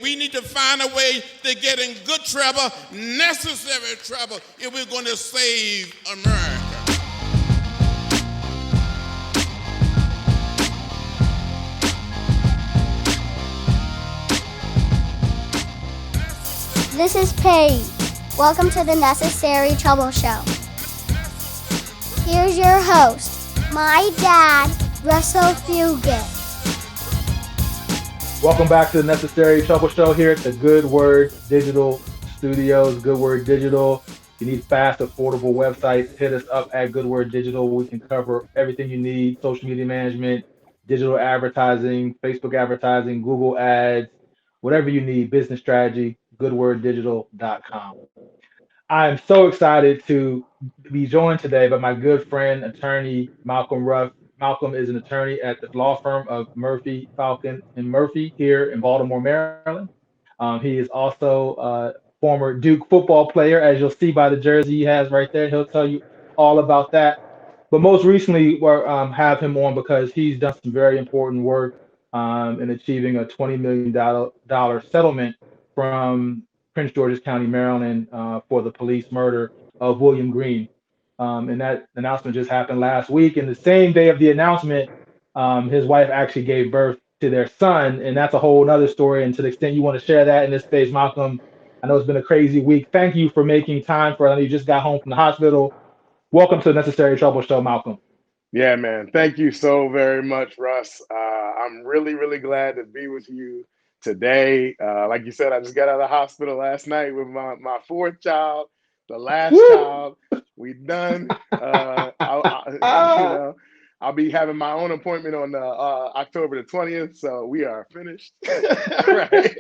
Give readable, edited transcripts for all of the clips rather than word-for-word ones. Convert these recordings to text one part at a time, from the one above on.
We need to find a way to get in good trouble, necessary trouble, if we're going to save America. This is Paige. Welcome to the Necessary Trouble Show. Here's your host, my dad, Russell Fugett. Welcome back to the Necessary Trouble Show here at the Good Word Digital Studios. Good Word Digital. If you need fast, affordable websites, hit us up at Good Word Digital. We can cover everything you need: social media management, digital advertising, Facebook advertising, Google ads, whatever you need, business strategy, goodworddigital.com. I am so excited to be joined today by my good friend, attorney Malcolm Ruff. Malcolm is an attorney at the law firm of Murphy, Falcon, and Murphy here in Baltimore, Maryland. He is also a former Duke football player, as you'll see by the jersey he has right there. He'll tell you all about that. But most recently, we have him on because he's done some very important work in achieving a $20 million settlement from Prince George's County, Maryland, for the police murder of William Green. And that announcement just happened last week. And the same day of the announcement, his wife actually gave birth to their son. And that's a whole other story. And to the extent you want to share that in this space, Malcolm, I know it's been a crazy week. Thank you for making time for it. I know you just got home from the hospital. Welcome to the Necessary Trouble Show, Malcolm. Yeah, man. Thank you so very much, Russ. I'm really, really glad to be with you today. Like you said, I just got out of the hospital last night with my fourth child, the last child. We done. I'll be having my own appointment on October the 20th, so we are finished. Right.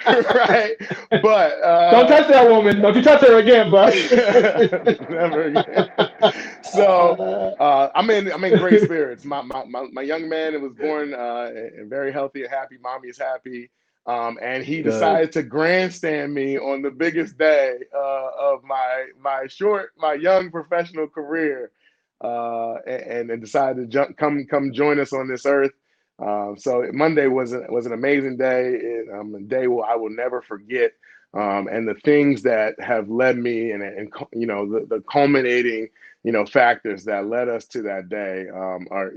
Right. But don't touch that woman. Don't you touch her again, bud. Never again. So I'm in great spirits. My young man was born and very healthy and happy. Mommy is happy. And he decided to grandstand me on the biggest day of my young professional career, and decided to come join us on this earth. So Monday was an amazing day, and a day I will never forget. And the things that have led me, and the culminating factors that led us to that day are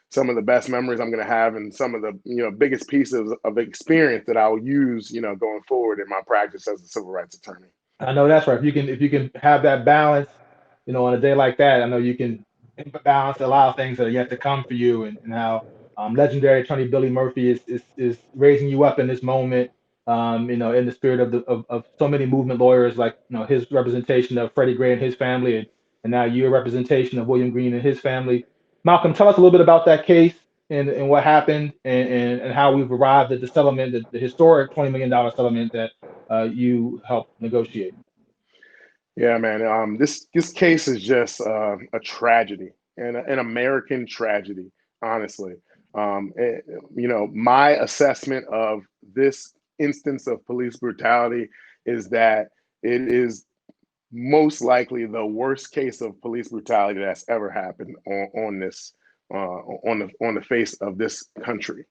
some of the best memories I'm going to have, and some of the biggest pieces of experience that I will use going forward in my practice as a civil rights attorney. I know that's right. If you can have that balance, on a day like that, I know you can balance a lot of things that are yet to come for you, and how legendary attorney Billy Murphy is raising you up in this moment. In the spirit of so many movement lawyers, like his representation of Freddie Gray and his family, and now your representation of William Green and his family. Malcolm, tell us a little bit about that case and what happened, and how we've arrived at the settlement, the historic $20 million settlement that you helped negotiate. Yeah, man. This case is just a tragedy, and an American tragedy, honestly. My assessment of this instance of police brutality is that it is most likely the worst case of police brutality that's ever happened on the face of this country.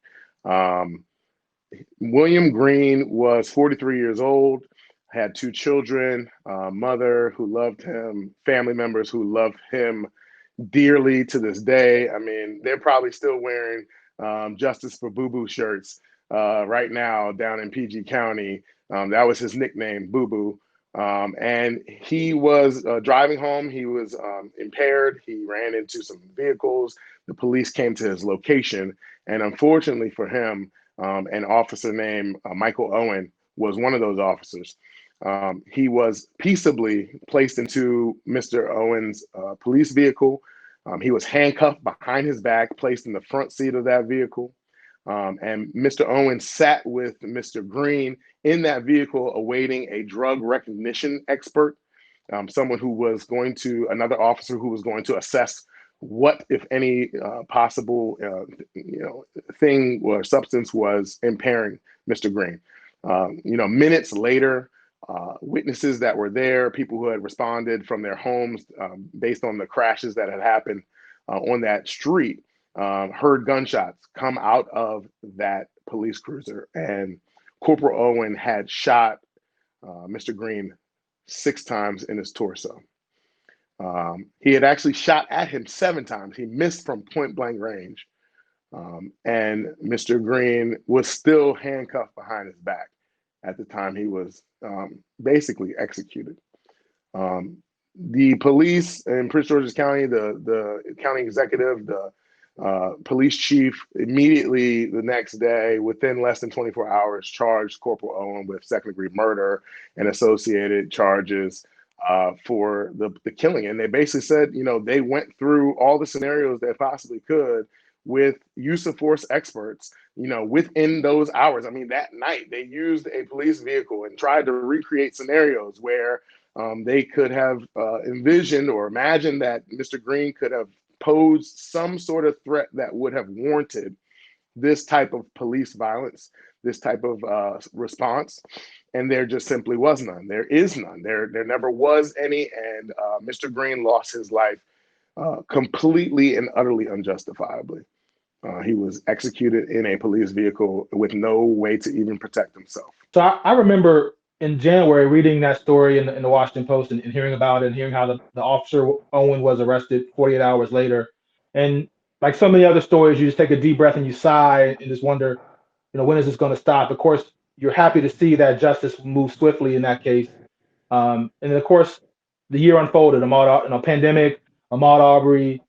William Green was 43 years old, had two children, a mother who loved him, family members who love him dearly to this day. I mean, they're probably still wearing Justice for Boo Boo shirts right now down in PG County. That was his nickname, Boo Boo. And he was driving home. He was impaired. He ran into some vehicles. The police came to his location. And unfortunately for him, an officer named Michael Owen was one of those officers. He was peaceably placed into Mr. Owen's police vehicle. He was handcuffed behind his back, placed in the front seat of that vehicle. And Mr. Owen sat with Mr. Green in that vehicle awaiting a drug recognition expert, another officer who was going to assess what, if any, possible thing or substance was impairing Mr. Green. Minutes later, witnesses that were there, people who had responded from their homes based on the crashes that had happened on that street, heard gunshots come out of that police cruiser. And Corporal Owen had shot Mr. Green 6 times in his torso. He had actually shot at him 7 times. He missed from point blank range. And Mr. Green was still handcuffed behind his back at the time he was basically executed. The police in Prince George's County, the county executive, the police chief, immediately the next day, within less than 24 hours, charged Corporal Owen with second-degree murder and associated charges for the killing. And they basically said, they went through all the scenarios they possibly could with use of force experts, within those hours. I mean, that night they used a police vehicle and tried to recreate scenarios where they could have envisioned or imagined that Mr. Green could have posed some sort of threat that would have warranted this type of police violence, this type of response. And there just simply was none. There is none. There never was any. And Mr. Green lost his life completely and utterly unjustifiably. He was executed in a police vehicle with no way to even protect himself. So I remember in January reading that story in the Washington Post and hearing about it and hearing how the officer Owen was arrested 48 hours later. And like so many other stories, you just take a deep breath and you sigh and just wonder, when is this going to stop? Of course, you're happy to see that justice moved swiftly in that case. And then, of course, the year unfolded. Pandemic, Ahmaud Arbery,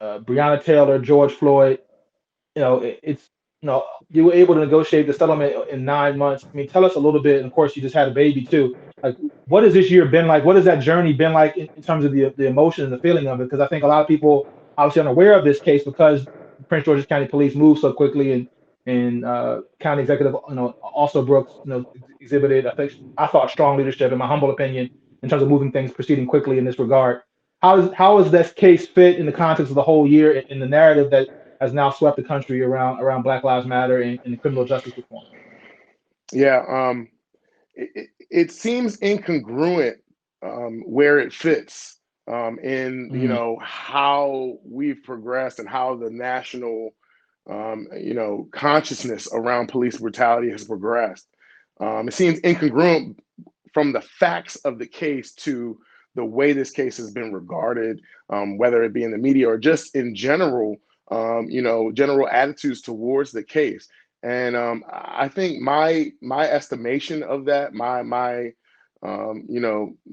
Breonna Taylor, George Floyd. You were able to negotiate the settlement in 9 months. I mean, tell us a little bit. And of course, you just had a baby too. Like, what has this year been like? What has that journey been like in terms of the emotion and the feeling of it? Because I think a lot of people obviously unaware of this case because Prince George's County Police moved so quickly, and County Executive, also Brooks, exhibited, I thought strong leadership, in my humble opinion, in terms of moving things, proceeding quickly in this regard. How does this case fit in the context of the whole year in the narrative that has now swept the country around Black Lives Matter and criminal justice reform? Yeah, it seems incongruent where it fits in how we've progressed and how the national consciousness around police brutality has progressed. It seems incongruent from the facts of the case to the way this case has been regarded, whether it be in the media or just in general, general attitudes towards the case. And I think my estimation of that, my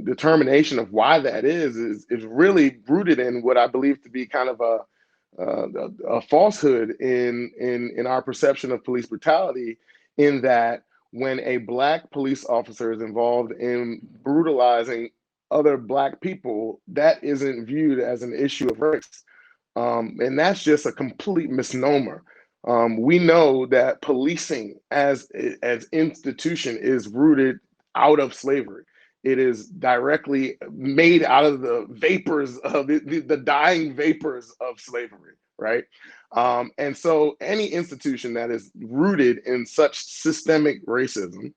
determination of why that is really rooted in what I believe to be kind of a falsehood in our perception of police brutality, in that when a Black police officer is involved in brutalizing other Black people, that isn't viewed as an issue of race. And that's just a complete misnomer. We know that policing as institution is rooted out of slavery. It is directly made out of the vapors of the dying vapors of slavery, right? And so any institution that is rooted in such systemic racism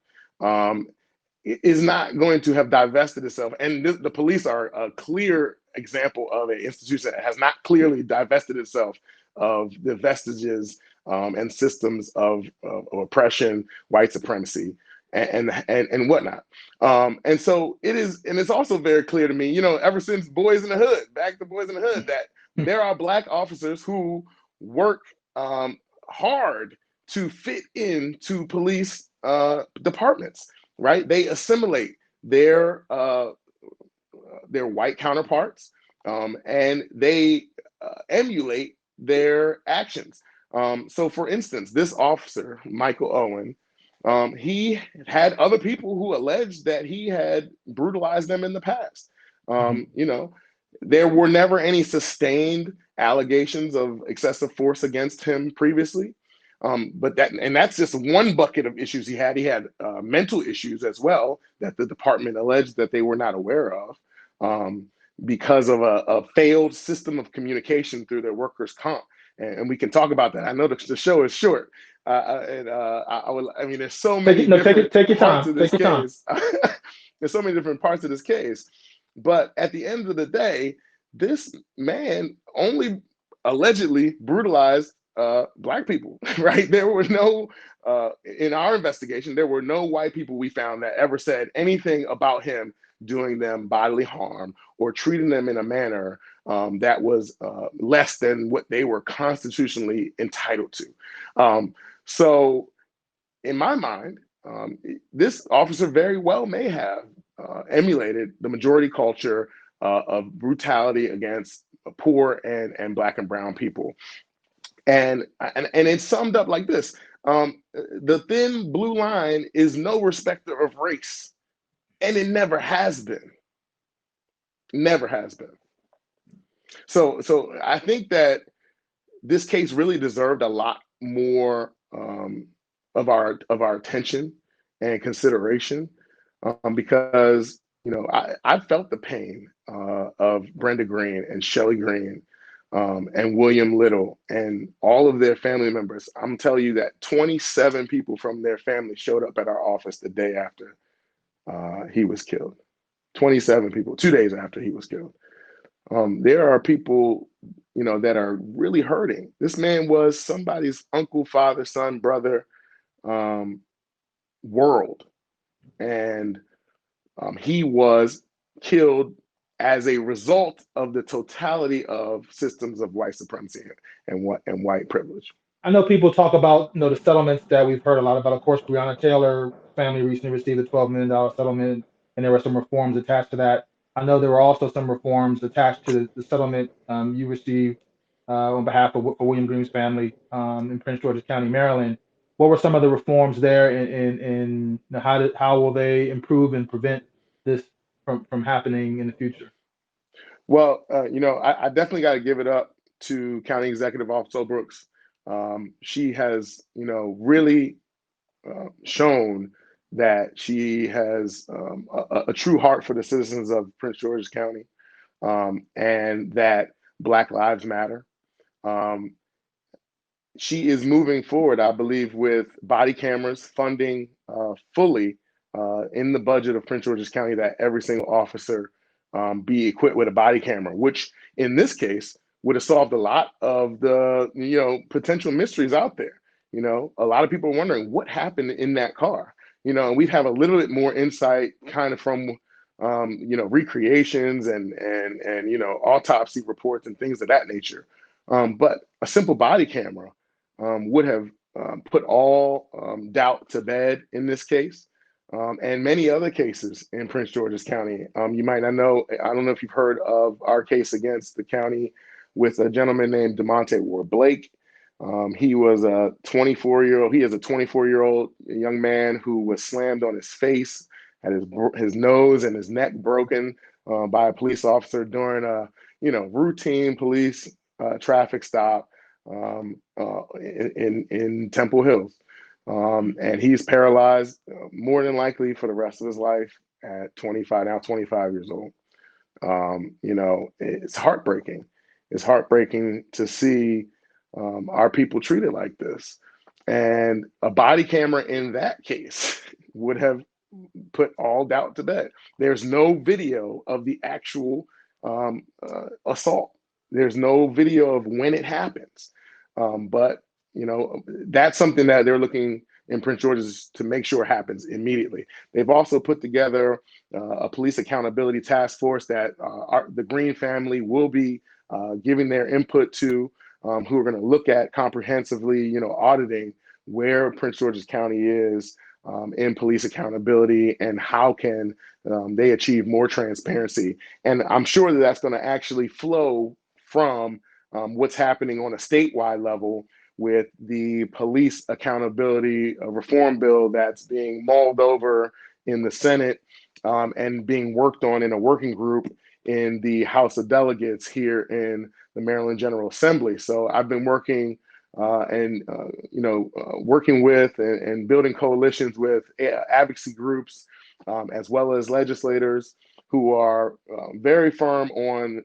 is not going to have divested itself. And the police are a clear example of an institution that has not clearly divested itself of the vestiges and systems of oppression, white supremacy, and whatnot. And so it is, and it's also very clear to me, ever since Boys in the Hood, back to Boys in the Hood, that there are Black officers who work hard to fit into police departments, right? They assimilate their white counterparts, and they emulate their actions. So for instance, this officer, Michael Owen, he had other people who alleged that he had brutalized them in the past. There were never any sustained allegations of excessive force against him previously. But that's just one bucket of issues he had. He had mental issues as well that the department alleged that they were not aware of because of a failed system of communication through their workers' comp. And we can talk about that. I know the show is short. There's so many different parts of this case. There's so many different parts of this case. But at the end of the day, this man only allegedly brutalized Black people, right? There were no, in our investigation, there were no white people we found that ever said anything about him doing them bodily harm or treating them in a manner that was less than what they were constitutionally entitled to. So in my mind, this officer very well may have emulated the majority culture of brutality against poor and Black and brown people. And it's summed up like this. The thin blue line is no respecter of race, and it never has been. Never has been. So I think that this case really deserved a lot more of our attention and consideration, because I felt the pain of Brenda Green and Shelley Green, and William Little and all of their family members. I'm telling you that 27 people from their family showed up at our office the day after he was killed. 27 people, 2 days after he was killed. There are people, that are really hurting. This man was somebody's uncle, father, son, brother, world. And he was killed as a result of the totality of systems of white supremacy and white privilege. I know people talk about the settlements that we've heard a lot about. Of course, Breonna Taylor family recently received a $12 million settlement, and there were some reforms attached to that. I know there were also some reforms attached to the settlement you received on behalf of William Green's family in Prince George's County, Maryland. What were some of the reforms there, and how will they improve and prevent this from happening in the future? Well, I definitely got to give it up to County Executive Officer Brooks. She has, really shown that she has a true heart for the citizens of Prince George's County, and that Black Lives Matter. She is moving forward, I believe, with body cameras, funding fully in the budget of Prince George's County that every single officer be equipped with a body camera, which in this case would have solved a lot of the potential mysteries out there. A lot of people are wondering what happened in that car. And we have a little bit more insight kind of from recreations and autopsy reports and things of that nature. But a simple body camera would have put all doubt to bed in this case, and many other cases in Prince George's County. You might not know, I don't know if you've heard of our case against the county with a gentleman named DeMonte Ward Blake. He was a 24-year-old. He is a 24-year-old young man who was slammed on his face, had his nose and his neck broken by a police officer during a routine police traffic stop in Temple Hills. And he's paralyzed more than likely for the rest of his life at 25 years old. It's heartbreaking. It's heartbreaking to see our people treated like this. And a body camera in that case would have put all doubt to bed. There's no video of the actual assault. There's no video of when it happens. But that's something that they're looking in Prince George's to make sure happens immediately. They've also put together a police accountability task force that the Green family will be giving their input to, who are going to look at comprehensively, auditing where Prince George's County is in police accountability and how can they achieve more transparency. And I'm sure that that's going to actually flow from what's happening on a statewide level with the police accountability reform bill that's being mulled over in the Senate and being worked on in a working group in the House of Delegates here in the Maryland General Assembly. So I've been working working with and building coalitions with advocacy groups, as well as legislators who are very firm on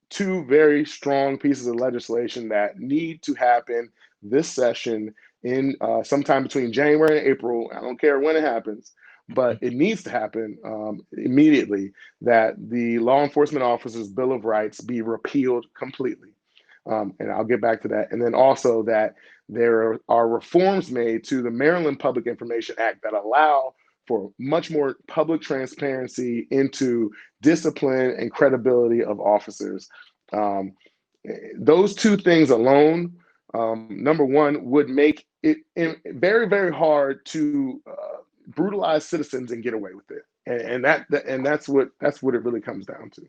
two very strong pieces of legislation that need to happen this session in sometime between January and April. I don't care when it happens, but it needs to happen immediately, that the Law Enforcement Officers' Bill of Rights be repealed completely. And I'll get back to that. And then also that there are reforms made to the Maryland Public Information Act that allow for much more public transparency into discipline and credibility of officers. Um, those two things alone, number one, would make it very, very hard to brutalize citizens and get away with it. And that's what it really comes down to.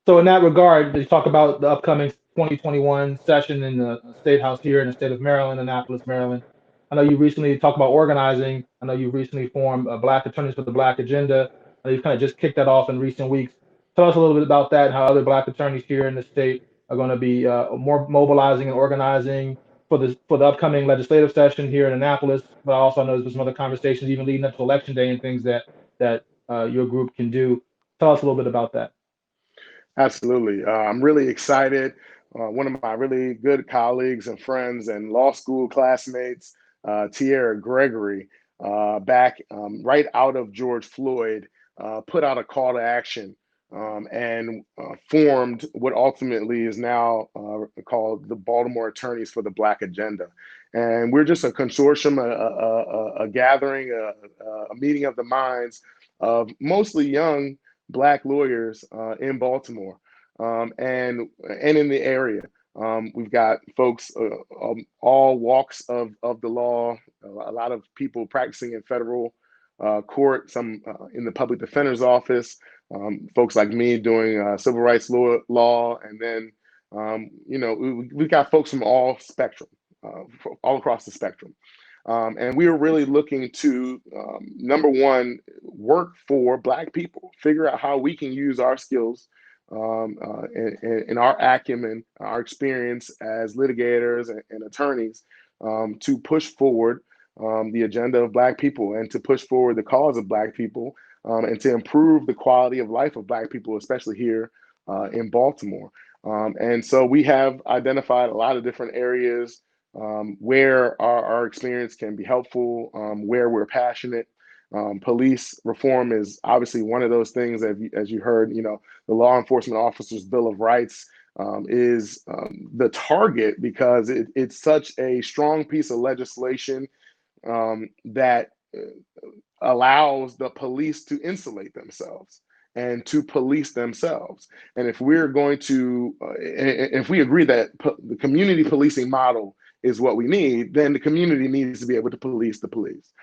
So in that regard, you talk about the upcoming 2021 session in the State House here in the state of Maryland, Annapolis, Maryland. I know you recently talked about organizing. I know you recently formed Black Attorneys for the Black Agenda. You've kind of just kicked that off in recent weeks. Tell us a little bit about that and how other Black attorneys here in the state are going to be more mobilizing and organizing for the upcoming legislative session here in Annapolis. But I also know there's been some other conversations even leading up to Election Day and things that your group can do. Tell us a little bit about that. Absolutely. I'm really excited. One of my really good colleagues and friends and law school classmates, Tierra Gregory, back right out of George Floyd, put out a call to action and formed what ultimately is now called the Baltimore Attorneys for the Black Agenda. And we're just a consortium, a gathering, a meeting of the minds of mostly young Black lawyers in Baltimore and in the area. We've got folks all walks of the law, a lot of people practicing in federal court, some in the public defender's office, folks like me doing civil rights law, and then we've got folks from all spectrum, all across the spectrum. And we are really looking to, number one, work for Black people, figure out how we can use our skills and our acumen, our experience as litigators and attorneys to push forward the agenda of Black people and to push forward the cause of Black people and to improve the quality of life of Black people, especially here in Baltimore. And so we have identified a lot of different areas where our experience can be helpful, where we're passionate. Police reform is obviously one of those things. As you heard, the Law Enforcement Officers Bill of Rights is the target because it's such a strong piece of legislation that allows the police to insulate themselves and to police themselves. And if we're going to, if we agree that the community policing model is what we need, then the community needs to be able to police the police.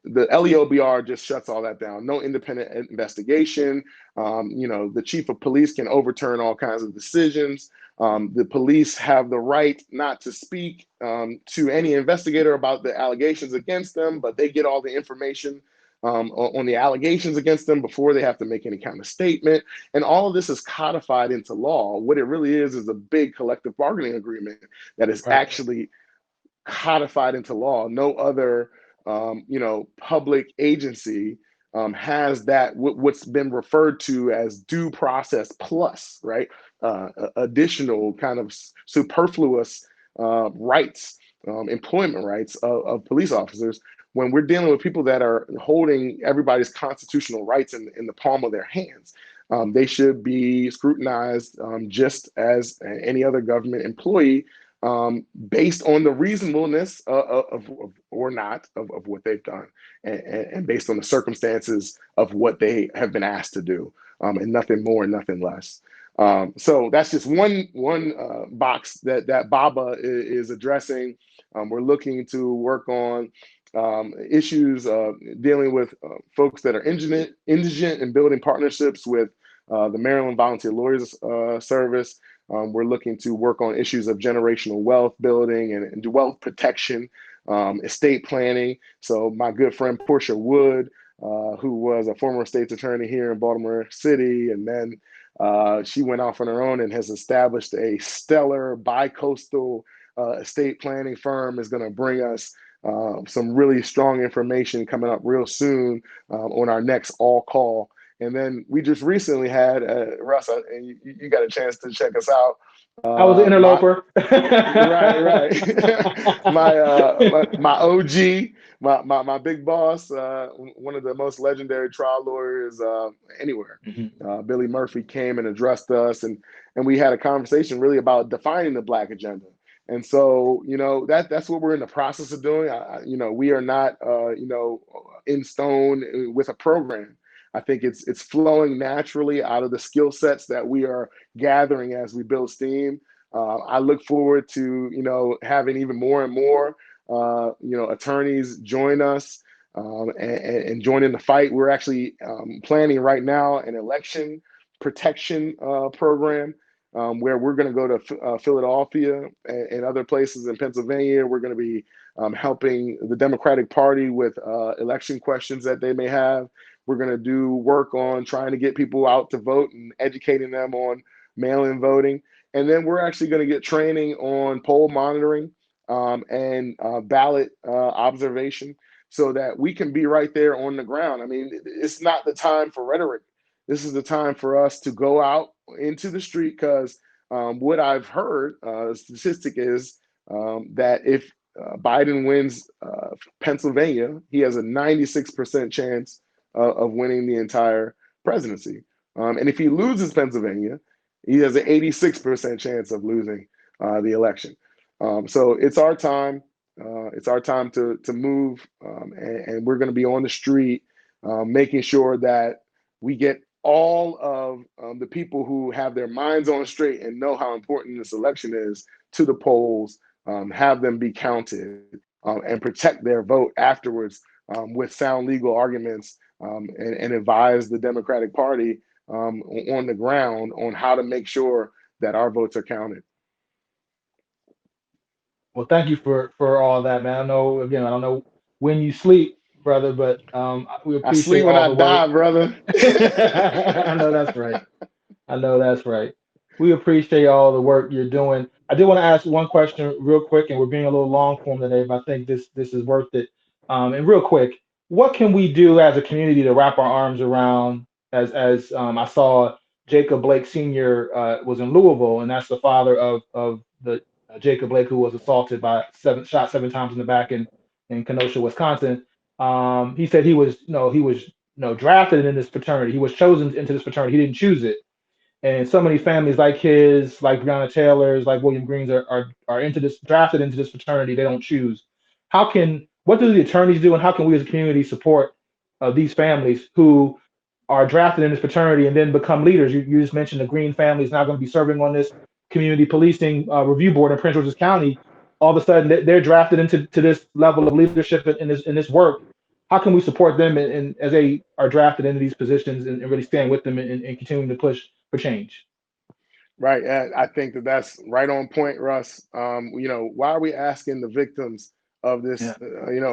The LEOBR just shuts all that down. No independent investigation. The chief of police can overturn all kinds of decisions. The police have the right not to speak to any investigator about the allegations against them, but they get all the information on the allegations against them before they have to make any kind of statement. And all of this is codified into law. What it really is a big collective bargaining agreement that is actually codified into law. No other public agency has that what's been referred to as due process plus, right? Additional kind of superfluous rights, employment rights of police officers when we're dealing with people that are holding everybody's constitutional rights in the palm of their hands. They should be scrutinized just as any other government employee based on the reasonableness of or not of what they've done and based on the circumstances of what they have been asked to do and nothing more and nothing less. So that's just one box that BABA is addressing. We're looking to work on issues dealing with folks that are indigent and building partnerships with the Maryland Volunteer Lawyers Service. We're looking to work on issues of generational wealth building and wealth protection, estate planning. So my good friend Portia Wood, who was a former state's attorney here in Baltimore City, and then she went off on her own and has established a stellar bi-coastal estate planning firm, is going to bring us some really strong information coming up real soon on our next all call. And then we just recently had Russ, and you got a chance to check us out. I was an interloper. Right. my OG, my big boss, one of the most legendary trial lawyers anywhere, Billy Murphy, came and addressed us, and we had a conversation really about defining the Black agenda. And so, that's what we're in the process of doing. We are not, in stone with a program. I think it's flowing naturally out of the skill sets that we are gathering as we build steam. I look forward to, having even more and more, attorneys join us and join in the fight. We're actually planning right now an election protection program where we're going to go to Philadelphia and other places in Pennsylvania. We're going to be helping the Democratic Party with election questions that they may have. We're going to do work on trying to get people out to vote and educating them on mail-in voting. And then we're actually going to get training on poll monitoring and ballot observation so that we can be right there on the ground. I mean, it's not the time for rhetoric. This is the time for us to go out into the street, because what I've heard, statistic is that if Biden wins Pennsylvania, he has a 96% chance of winning the entire presidency. And if he loses Pennsylvania, he has an 86% chance of losing the election. So it's our time. It's our time to move, and we're going to be on the street, making sure that we get all of the people who have their minds on straight and know how important this election is to the polls, have them be counted, and protect their vote afterwards with sound legal arguments, and advise the Democratic Party on the ground on how to make sure that our votes are counted. Well, thank you for all that, man. I don't know when you sleep, brother, but we I appreciate sleep when all I the die, work. brother. I know that's right. I know that's right. We appreciate all the work you're doing. I did want to ask one question real quick, and we're being a little long form today, but I think this is worth it. And real quick, what can we do as a community to wrap our arms around? As I saw Jacob Blake Sr. Was in Louisville, and that's the father of the Jacob Blake who was assaulted shot 7 times in the back in Kenosha, Wisconsin. He said he was drafted in this fraternity. He was chosen into this fraternity. He didn't choose it. And so many families like his, like Breonna Taylor's, like William Green's are into this, drafted into this fraternity they don't choose. What do the attorneys do, and how can we as a community support these families who are drafted in this fraternity and then become leaders? You just mentioned the Green family is now going to be serving on this community policing review board in Prince George's County. All of a sudden, they're drafted into this level of leadership in this work. How can we support them as they are drafted into these positions and really stand with them and continuing to push for change? Right. I think that's right on point, Russ. Why are we asking the victims of this,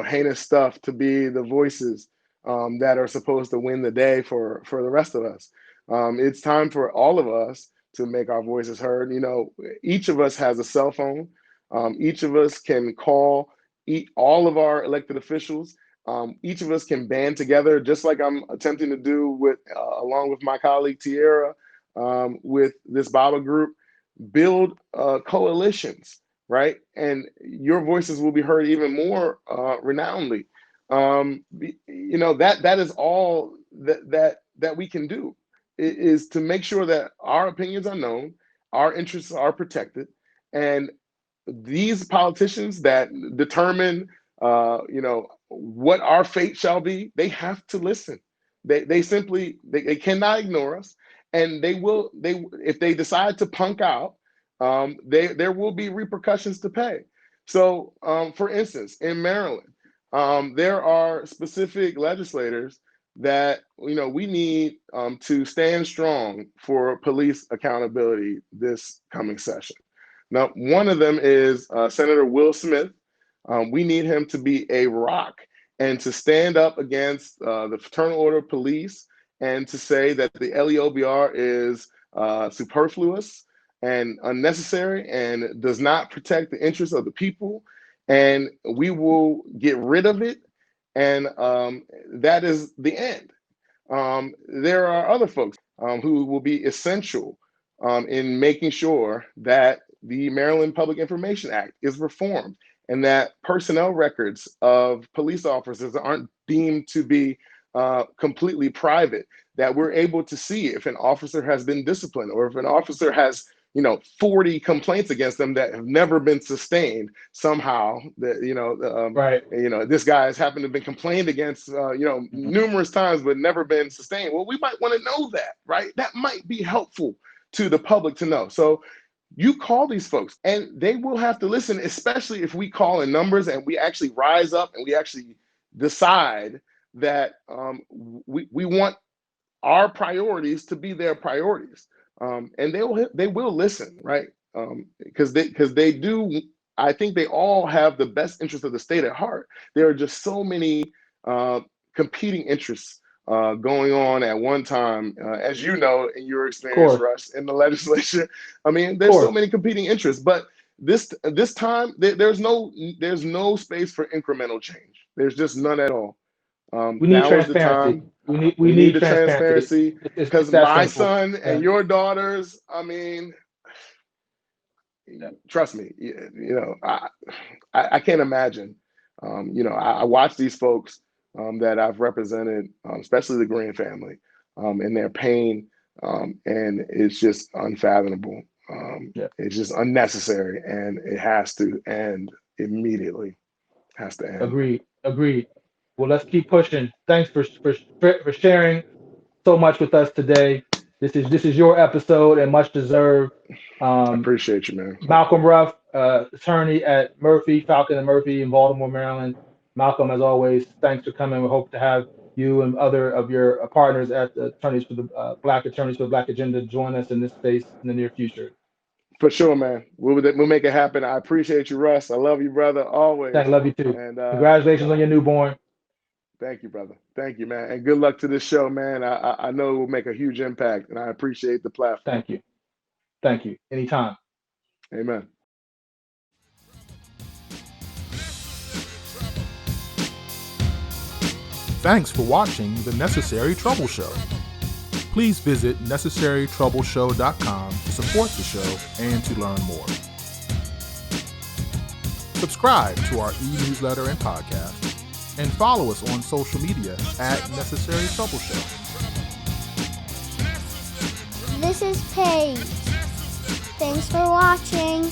heinous stuff to be the voices that are supposed to win the day for the rest of us? It's time for all of us to make our voices heard. Each of us has a cell phone. Each of us can call all of our elected officials. Each of us can band together, just like I'm attempting to do along with my colleague Tierra, with this Bible group, build coalitions, right? And your voices will be heard even more renownedly. That is all that we can do, is to make sure that our opinions are known, our interests are protected, and these politicians that determine, what our fate shall be, they have to listen. They simply cannot ignore us, and if they decide to punk out, there will be repercussions to pay. So, for instance, in Maryland, there are specific legislators that we need to stand strong for police accountability this coming session. Now, one of them is Senator Will Smith. We need him to be a rock and to stand up against the Fraternal Order of Police, and to say that the LEOBR is superfluous and unnecessary and does not protect the interests of the people, and we will get rid of it, and that is the end. There are other folks who will be essential in making sure that the Maryland Public Information Act is reformed and that personnel records of police officers aren't deemed to be completely private, that we're able to see if an officer has been disciplined or if an officer has 40 complaints against them that have never been sustained somehow, that Right. this guy has happened to have been complained against numerous times but never been sustained. Well, we might want to know that, right? That might be helpful to the public to know. So you call these folks and they will have to listen, especially if we call in numbers and we actually rise up and we actually decide that we want our priorities to be their priorities. And they will listen, right? Because they do. I think they all have the best interest of the state at heart. There are just so many competing interests going on at one time, as you know in your experience, Russ, in the legislature. I mean, there's so many competing interests, but this time there's no space for incremental change. There's just none at all. We need transparency. We need the transparency because my son and your daughters, I mean, trust me, I can't imagine. I watch these folks that I've represented, especially the Green family, and their pain, and it's just unfathomable. It's just unnecessary, and it has to end immediately. Has to end. Agreed. Well, let's keep pushing. Thanks for sharing so much with us today. This is your episode and much deserved. I appreciate you, man. Malcolm Ruff, attorney at Falcon and Murphy in Baltimore, Maryland. Malcolm, as always, thanks for coming. We hope to have you and other of your partners at the Attorneys for the Black Attorneys for the Black Agenda join us in this space in the near future. For sure, man. We'll make it happen. I appreciate you, Russ. I love you, brother, always. I love you too. And congratulations on your newborn. Thank you, brother. Thank you, man. And good luck to this show, man. I know it will make a huge impact, and I appreciate the platform. Thank you. Anytime. Amen. Thanks for watching The Necessary Trouble Show. Please visit necessarytroubleshow.com to support the show and to learn more. Subscribe to our e-newsletter and podcast, and follow us on social media at Necessary Trouble Show. This is Paige. Thanks for watching.